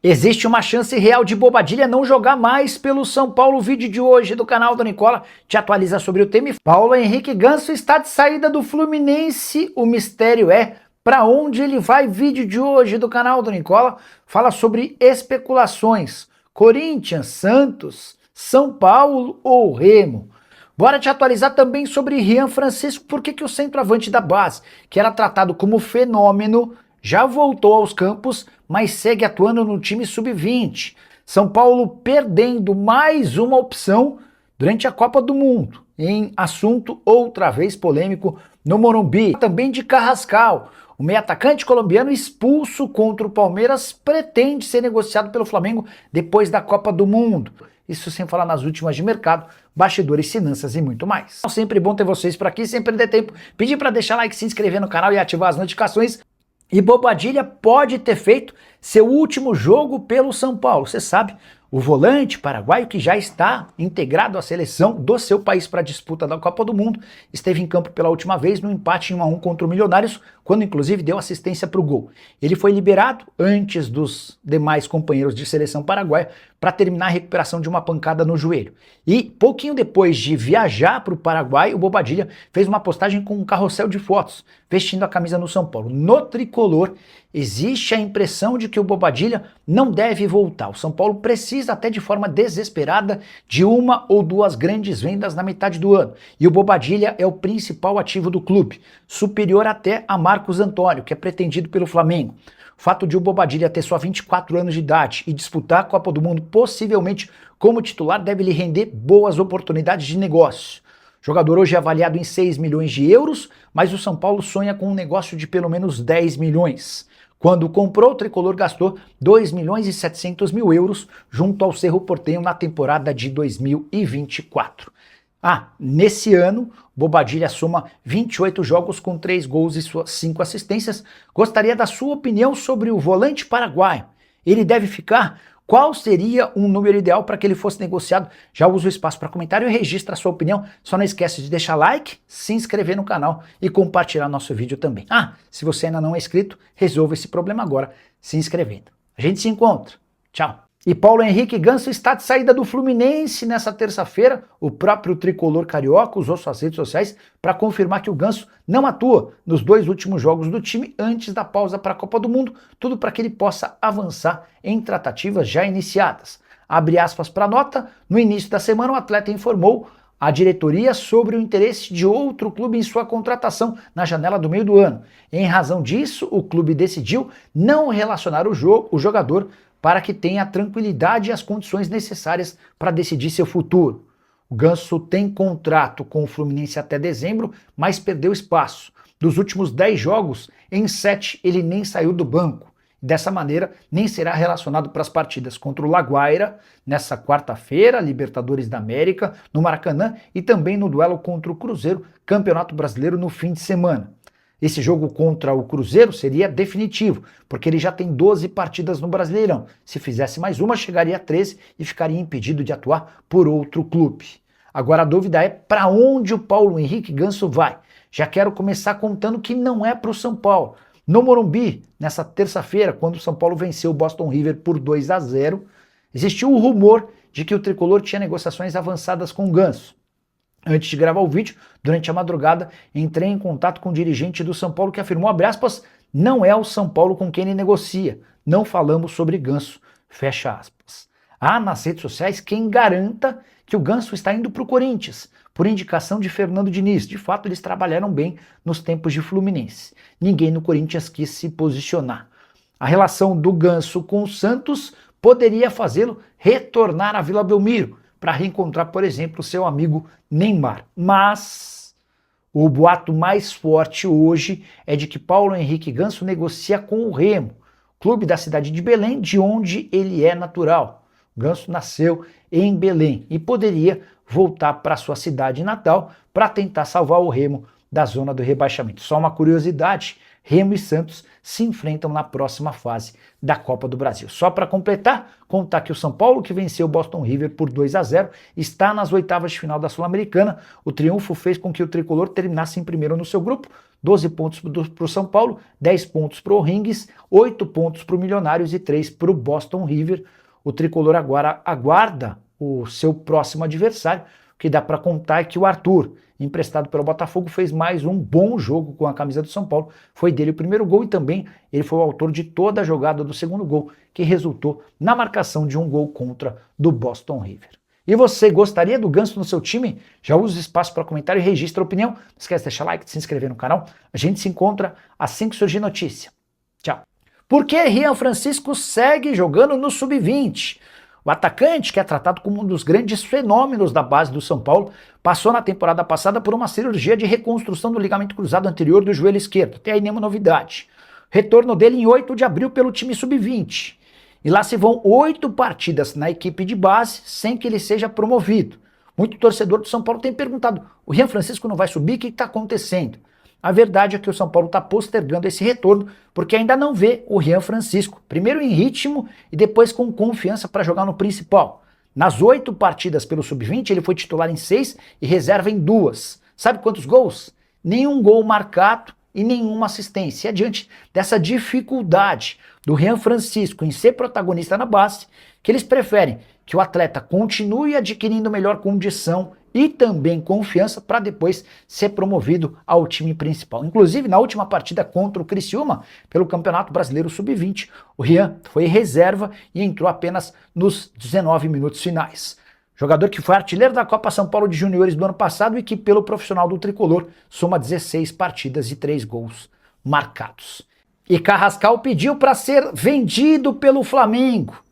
Existe uma chance real de Bobadilha não jogar mais pelo São Paulo. O vídeo de hoje do canal do Nicola te atualiza sobre o tema. Paulo Henrique Ganso está de saída do Fluminense. O mistério é para onde ele vai. Vídeo de hoje do canal do Nicola fala sobre especulações. Corinthians, Santos, São Paulo ou Remo. Bora te atualizar também sobre Rian Francisco. Por que o centroavante da base, que era tratado como fenômeno, já voltou aos campos, mas segue atuando no time sub-20. São Paulo perdendo mais uma opção durante a Copa do Mundo, em assunto outra vez polêmico no Morumbi. Também de Carrascal, o meio-atacante colombiano expulso contra o Palmeiras pretende ser negociado pelo Flamengo depois da Copa do Mundo. Isso sem falar nas últimas de mercado, bastidores, finanças e muito mais. Sempre bom ter vocês por aqui, sem perder tempo. Pedir para deixar like, se inscrever no canal e ativar as notificações. E Bobadilha pode ter feito seu último jogo pelo São Paulo. Você sabe, o volante paraguaio que já está integrado à seleção do seu país para a disputa da Copa do Mundo, esteve em campo pela última vez no empate em 1 a 1 contra o Milionários, quando inclusive deu assistência para o gol. Ele foi liberado antes dos demais companheiros de seleção paraguaia para terminar a recuperação de uma pancada no joelho. E pouquinho depois de viajar para o Paraguai, o Bobadilha fez uma postagem com um carrossel de fotos, vestindo a camisa no São Paulo. No tricolor, existe a impressão de que o Bobadilha não deve voltar. O São Paulo precisa até de forma desesperada de 1 ou 2 grandes vendas na metade do ano. E o Bobadilha é o principal ativo do clube, superior até a Marcos Antônio, que é pretendido pelo Flamengo. O fato de o Bobadilha ter só 24 anos de idade e disputar a Copa do Mundo possivelmente como titular deve lhe render boas oportunidades de negócio. O jogador hoje é avaliado em 6 milhões de euros, mas o São Paulo sonha com um negócio de pelo menos 10 milhões. Quando comprou, o tricolor gastou 2 milhões e 700 mil euros junto ao Cerro Porteño na temporada de 2024. Nesse ano, Bobadilha soma 28 jogos com 3 gols e 5 assistências. Gostaria da sua opinião sobre o volante paraguaio. Ele deve ficar? Qual seria um número ideal para que ele fosse negociado? Já usa o espaço para comentário e registra a sua opinião. Só não esquece de deixar like, se inscrever no canal e compartilhar nosso vídeo também. Se você ainda não é inscrito, resolva esse problema agora se inscrevendo. A gente se encontra. Tchau. E Paulo Henrique Ganso está de saída do Fluminense nessa terça-feira. O próprio tricolor carioca usou suas redes sociais para confirmar que o Ganso não atua nos 2 últimos jogos do time antes da pausa para a Copa do Mundo, tudo para que ele possa avançar em tratativas já iniciadas. Abre aspas para a nota, no início da semana o atleta informou a diretoria sobre o interesse de outro clube em sua contratação na janela do meio do ano. Em razão disso, o clube decidiu não relacionar o jogador para que tenha a tranquilidade e as condições necessárias para decidir seu futuro. O Ganso tem contrato com o Fluminense até dezembro, mas perdeu espaço. Dos últimos 10 jogos, em 7 ele nem saiu do banco. Dessa maneira, nem será relacionado para as partidas contra o Laguaira, nessa quarta-feira, Libertadores da América, no Maracanã, e também no duelo contra o Cruzeiro, Campeonato Brasileiro, no fim de semana. Esse jogo contra o Cruzeiro seria definitivo, porque ele já tem 12 partidas no Brasileirão. Se fizesse mais uma, chegaria a 13 e ficaria impedido de atuar por outro clube. Agora a dúvida é para onde o Paulo Henrique Ganso vai. Já quero começar contando que não é para o São Paulo. No Morumbi, nessa terça-feira, quando o São Paulo venceu o Boston River por 2 a 0, existiu o rumor de que o tricolor tinha negociações avançadas com o Ganso. Antes de gravar o vídeo, durante a madrugada, entrei em contato com o dirigente do São Paulo que afirmou, abre aspas, não é o São Paulo com quem ele negocia, não falamos sobre Ganso, fecha aspas. Há nas redes sociais quem garanta que o Ganso está indo para o Corinthians, por indicação de Fernando Diniz. De fato, eles trabalharam bem nos tempos de Fluminense. Ninguém no Corinthians quis se posicionar. A relação do Ganso com o Santos poderia fazê-lo retornar à Vila Belmiro, para reencontrar, por exemplo, seu amigo Neymar. Mas o boato mais forte hoje é de que Paulo Henrique Ganso negocia com o Remo, clube da cidade de Belém, de onde ele é natural. O Ganso nasceu em Belém e poderia voltar para sua cidade natal para tentar salvar o Remo da zona do rebaixamento. Só uma curiosidade, Remo e Santos se enfrentam na próxima fase da Copa do Brasil. Só para completar, contar que o São Paulo, que venceu o Boston River por 2-0, está nas oitavas de final da Sul-Americana. O triunfo fez com que o tricolor terminasse em primeiro no seu grupo, 12 pontos para o São Paulo, 10 pontos para o O'Higgins, 8 pontos para o Milionários e 3 para o Boston River. O tricolor agora aguarda o seu próximo adversário. O que dá para contar é que o Arthur, emprestado pelo Botafogo, fez mais um bom jogo com a camisa do São Paulo. Foi dele o primeiro gol e também ele foi o autor de toda a jogada do segundo gol, que resultou na marcação de um gol contra do Boston River. E você gostaria do Ganso no seu time? Já usa o espaço para comentário e registra a opinião. Não esquece de deixar like, de se inscrever no canal. A gente se encontra assim que surgir notícia. Tchau. Por que Rian Francisco segue jogando no Sub-20? O atacante, que é tratado como um dos grandes fenômenos da base do São Paulo, passou na temporada passada por uma cirurgia de reconstrução do ligamento cruzado anterior do joelho esquerdo. Até aí nenhuma novidade. Retorno dele em 8 de abril pelo time Sub-20. E lá se vão 8 partidas na equipe de base sem que ele seja promovido. Muito torcedor do São Paulo tem perguntado, o Rian Francisco não vai subir? O que está acontecendo? A verdade é que o São Paulo está postergando esse retorno porque ainda não vê o Rian Francisco, primeiro em ritmo e depois com confiança para jogar no principal. Nas 8 partidas pelo Sub-20 ele foi titular em 6 e reserva em 2. Sabe quantos gols? Nenhum gol marcado e nenhuma assistência. E diante dessa dificuldade do Rian Francisco em ser protagonista na base, que eles preferem que o atleta continue adquirindo melhor condição e também confiança para depois ser promovido ao time principal. Inclusive, na última partida contra o Criciúma, pelo Campeonato Brasileiro Sub-20, o Rian foi reserva e entrou apenas nos 19 minutos finais. Jogador que foi artilheiro da Copa São Paulo de Juniores do ano passado e que, pelo profissional do tricolor, soma 16 partidas e 3 gols marcados. E Carrascal pediu para ser vendido pelo Flamengo.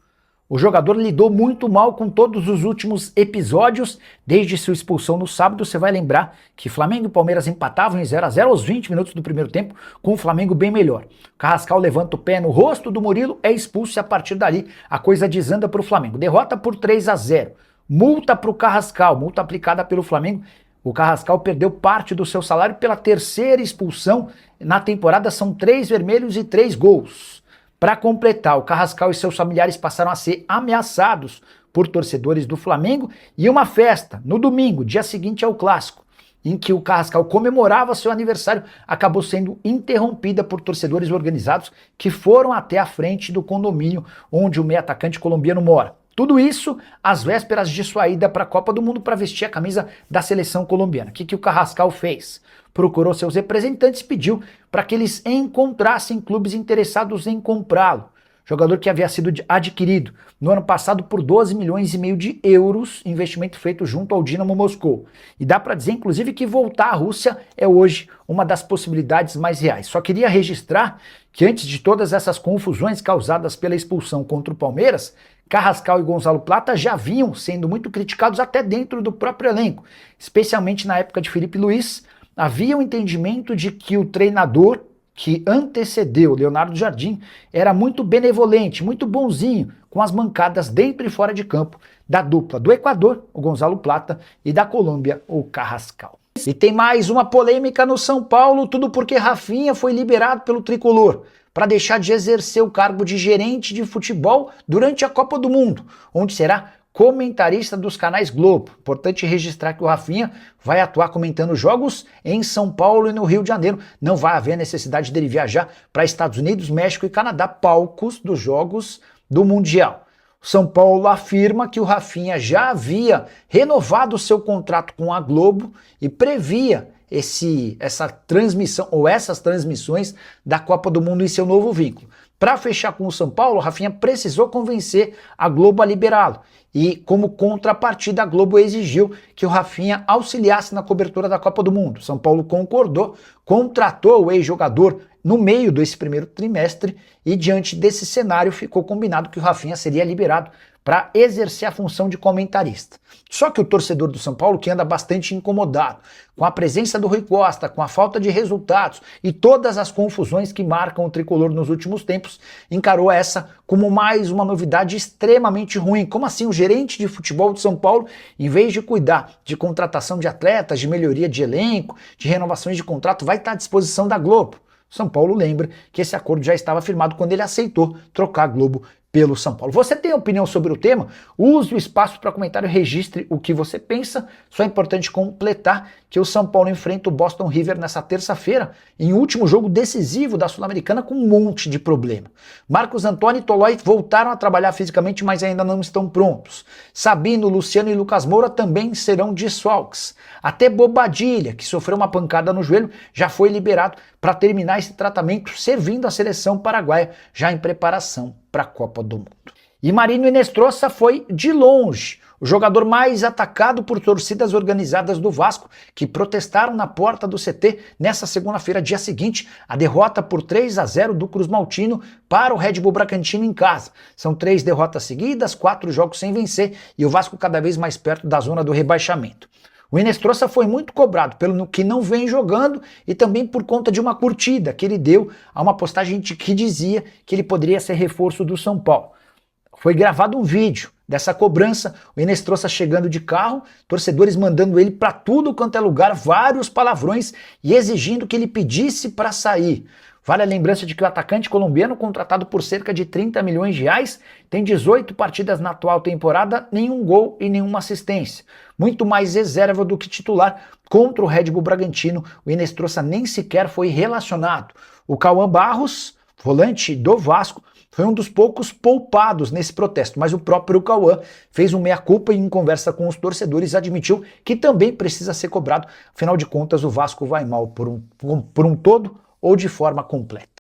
O jogador lidou muito mal com todos os últimos episódios, desde sua expulsão no sábado. Você vai lembrar que Flamengo e Palmeiras empatavam em 0-0 aos 20 minutos do primeiro tempo, com o Flamengo bem melhor. Carrascal levanta o pé no rosto do Murilo, é expulso e a partir dali a coisa desanda para o Flamengo. Derrota por 3-0. Multa para o Carrascal, multa aplicada pelo Flamengo. O Carrascal perdeu parte do seu salário pela terceira expulsão. Na temporada são 3 vermelhos e 3 gols. Para completar, o Carrascal e seus familiares passaram a ser ameaçados por torcedores do Flamengo e uma festa no domingo, dia seguinte ao clássico, em que o Carrascal comemorava seu aniversário, acabou sendo interrompida por torcedores organizados que foram até a frente do condomínio onde o meio atacante colombiano mora. Tudo isso às vésperas de sua ida para a Copa do Mundo para vestir a camisa da seleção colombiana. O que o Carrascal fez? Procurou seus representantes e pediu para que eles encontrassem clubes interessados em comprá-lo. Jogador que havia sido adquirido no ano passado por 12 milhões e meio de euros, investimento feito junto ao Dinamo Moscou. E dá para dizer, inclusive, que voltar à Rússia é hoje uma das possibilidades mais reais. Só queria registrar que antes de todas essas confusões causadas pela expulsão contra o Palmeiras, Carrascal e Gonzalo Plata já vinham sendo muito criticados até dentro do próprio elenco, especialmente na época de Felipe Luiz. Havia um entendimento de que o treinador que antecedeu Leonardo Jardim era muito benevolente, muito bonzinho, com as mancadas dentro e fora de campo da dupla do Equador, o Gonzalo Plata, e da Colômbia, o Carrascal. E tem mais uma polêmica no São Paulo, tudo porque Rafinha foi liberado pelo tricolor para deixar de exercer o cargo de gerente de futebol durante a Copa do Mundo, onde será comentarista dos canais Globo. Importante registrar que o Rafinha vai atuar comentando jogos em São Paulo e no Rio de Janeiro. Não vai haver necessidade dele viajar para Estados Unidos, México e Canadá, palcos dos jogos do Mundial. O São Paulo afirma que o Rafinha já havia renovado seu contrato com a Globo e previa essa transmissão ou essas transmissões da Copa do Mundo em seu novo vínculo. Para fechar com o São Paulo, o Rafinha precisou convencer a Globo a liberá-lo. E, como contrapartida, a Globo exigiu que o Rafinha auxiliasse na cobertura da Copa do Mundo. São Paulo concordou, contratou o ex-jogador no meio desse primeiro trimestre e, diante desse cenário, ficou combinado que o Rafinha seria liberado para exercer a função de comentarista. Só que o torcedor do São Paulo, que anda bastante incomodado com a presença do Rui Costa, com a falta de resultados e todas as confusões que marcam o tricolor nos últimos tempos, encarou essa como mais uma novidade extremamente ruim. Como assim o gerente de futebol de São Paulo, em vez de cuidar de contratação de atletas, de melhoria de elenco, de renovações de contrato, vai estar à disposição da Globo? São Paulo lembra que esse acordo já estava firmado quando ele aceitou trocar a Globo pelo São Paulo. Você tem opinião sobre o tema? Use o espaço para comentário, registre o que você pensa. Só é importante completar que o São Paulo enfrenta o Boston River nessa terça-feira, em último jogo decisivo da Sul-Americana, com um monte de problema. Marcos Antônio e Tolói voltaram a trabalhar fisicamente, mas ainda não estão prontos. Sabino, Luciano e Lucas Moura também serão desfalques. Até Bobadilha, que sofreu uma pancada no joelho, já foi liberado para terminar esse tratamento, servindo a seleção paraguaia já em preparação para a Copa do Mundo. E Marino Inestrosa foi, de longe, o jogador mais atacado por torcidas organizadas do Vasco, que protestaram na porta do CT nessa segunda-feira, dia seguinte, a derrota por 3-0 do Cruz Maltino para o Red Bull Bragantino em casa. São 3 derrotas seguidas, 4 jogos sem vencer e o Vasco cada vez mais perto da zona do rebaixamento. O Inestrosa foi muito cobrado pelo que não vem jogando e também por conta de uma curtida que ele deu a uma postagem que dizia que ele poderia ser reforço do São Paulo. Foi gravado um vídeo dessa cobrança, o Inestrosa chegando de carro, torcedores mandando ele para tudo quanto é lugar, vários palavrões e exigindo que ele pedisse para sair. Vale a lembrança de que o atacante colombiano, contratado por cerca de 30 milhões de reais, tem 18 partidas na atual temporada, nenhum gol e nenhuma assistência. Muito mais reserva do que titular. Contra o Red Bull Bragantino, o Inestrosa nem sequer foi relacionado. O Cauã Barros, volante do Vasco, foi um dos poucos poupados nesse protesto, mas o próprio Cauã fez um meia-culpa e em conversa com os torcedores admitiu que também precisa ser cobrado. Afinal de contas, o Vasco vai mal por um todo ou de forma completa.